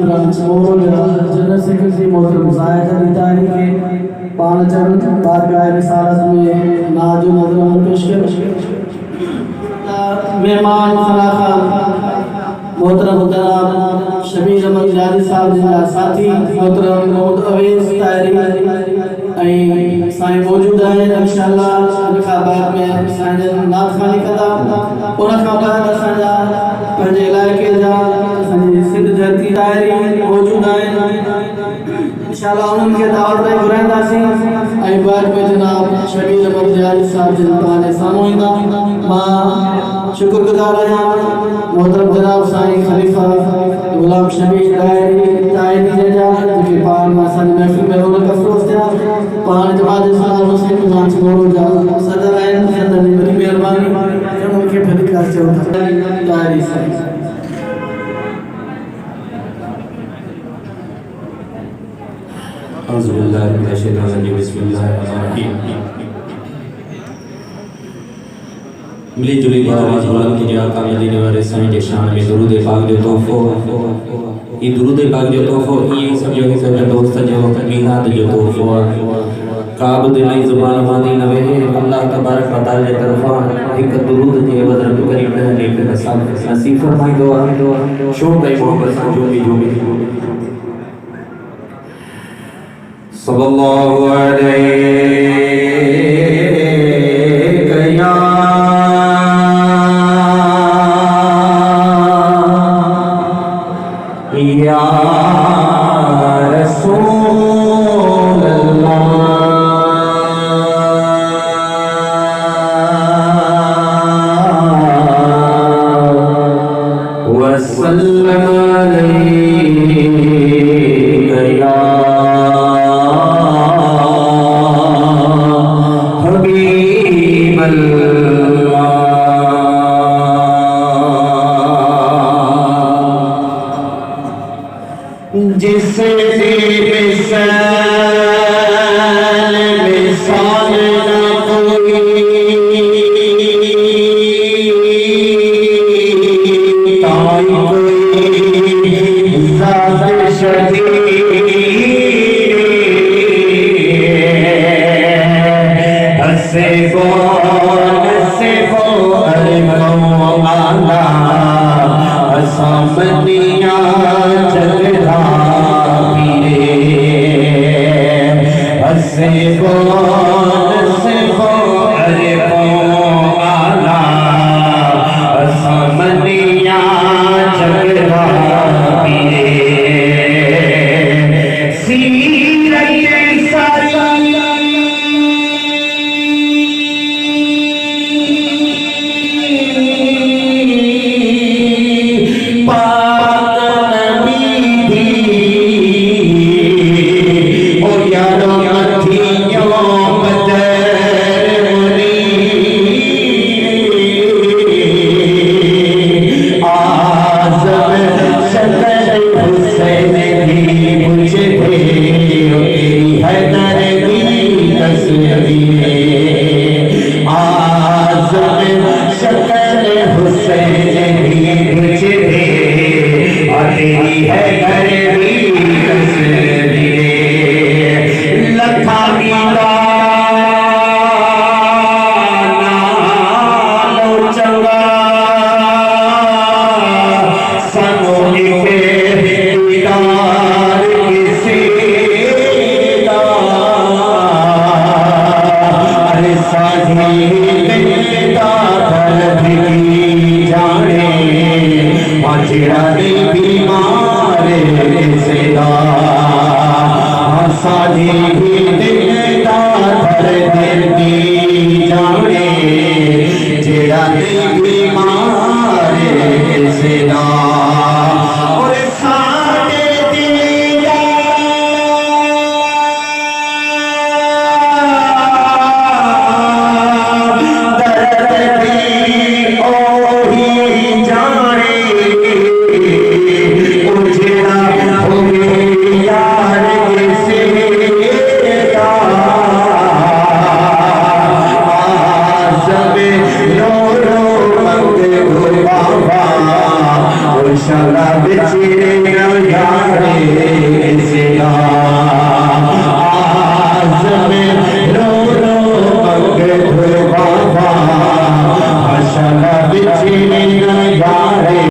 general secretary मोहतरम जायद अली तारी के पांचम बारगाह रिसालत में नाजो नजर पेश कर मेहमान फना खान मोहतरम जनाब शबीर अहमद जादी साहब जिनका साथी मोहतरम मोहम्मद अवेस तारी साईं मौजूद हैं इंशाअल्लाह उनका बाद में साईं नाथ खानी कदा उनका बाद असांजा पंहिंजे इलाइक़े जा असांजी सिंध धरती तारी मौजूद आहिनि इंशाअल्लाह उन्हनि खे दावत ॾेई घुराईंदासीं ऐं बाद में जनाब शबीर अहमद जादी साहब जिन तव्हांजे साम्हूं ईंदा मां शुक्रगुज़ार आहियां मोहतरम जनाब साईं ख़लीफ़ा गुलाम शबीर तारी जा जेके पाण असांजी महफ़िल में रौनक अफ़रोज़ थिया पाण जमात इस्लामी मुस्लिम जांच बोरो जा सदर आहिनि संदन जी वॾी महिरबानी उन्हनि खे फलीकार चऊं था तारी साईं औज़ु बिल्लाहि मिनश शैतानिर रजीम बिस्मिल्लाहिर रहमानिर रहीम मिली जुली आवाज़ बुलंद की आका मदीने वाले साईं जे शान में दुरूद पाक जो तोहफ़ो ई दुरूद पाक जो तोहफ़ो ई समझो कि सभु दोस्त जो मीलाद जो तोहफ़ो काब दिलाई ज़ुबान मानी न वेहे अल्लाह तबारक व तआला जे तरफ़ां हिक दुरूद जे एवज़ रब करीम ने लेके नसीब फरमाईंदो आहे शौक़ ऐं मोहब्बत सां जोमी सल्लल्लाहु अलैहि या रसूल अल्लाह वसल्लम अलैका या हबीब अल्लाह जिसे मिसाल न कोई ताई कोई ज़ात शदीद हसे को आला असामनिया जगदा हसे को अरे को आला असामनिया जगदा निरव जागे